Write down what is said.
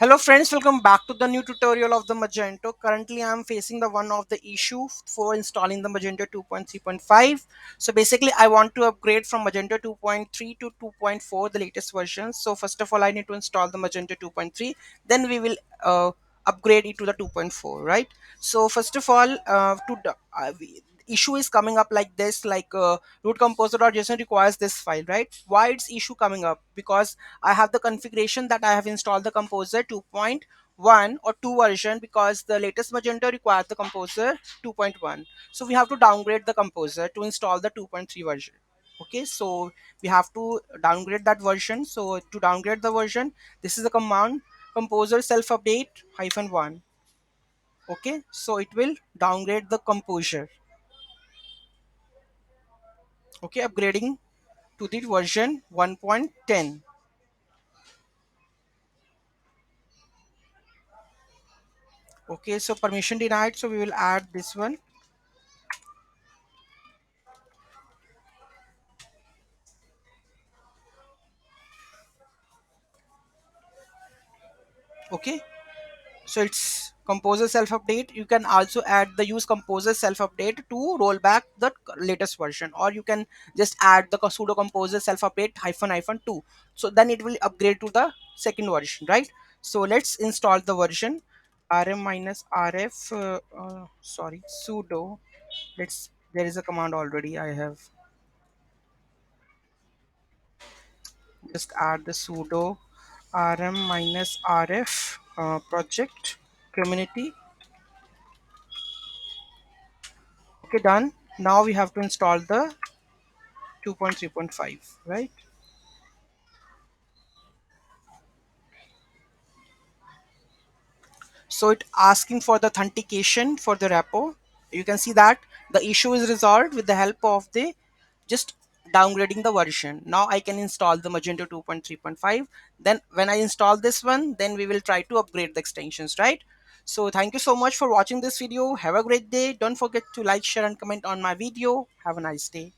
Hello friends, welcome back to the new tutorial of the Magento. Currently I am facing the one of the issue for installing the Magento 2.3.5. So basically I want to upgrade from Magento 2.3 to 2.4, the latest version. So first of all I need to install the Magento 2.3, then we will upgrade it to the 2.4, right? So first of all, issue is coming up like this, like root composer.json requires this file, right? Why it's issue coming up? Because I have the configuration that I have installed the composer 2.1 or 2 version, because the latest Magento requires the composer 2.1. So we have to downgrade the composer to install the 2.3 version. Okay, so we have to downgrade that version. So to downgrade the version, this is the command composer self update -1. Okay, so it will downgrade the composer. Okay, upgrading to the version 1.10. Okay, so permission denied, so we will add this one. Okay, so it's composer self update. You can also add the use composer self update to roll back the latest version, or you can just add the sudo composer self update -2, so then it will upgrade to the second version, right? So let's install the version rm minus rf sorry, sudo. Let's, there is a command already I have. Just add the sudo rm minus rf project community. Okay, done. Now we have to install the 2.3.5, right? So it asking for the authentication for the repo. You can see that the issue is resolved with the help of the just downgrading the version. Now I can install the Magento 2.3.5. Then when I install this one, then we will try to upgrade the extensions, right? So thank you so much for watching this video. Have a great day. Don't forget to like, share and comment on my video. Have a nice day.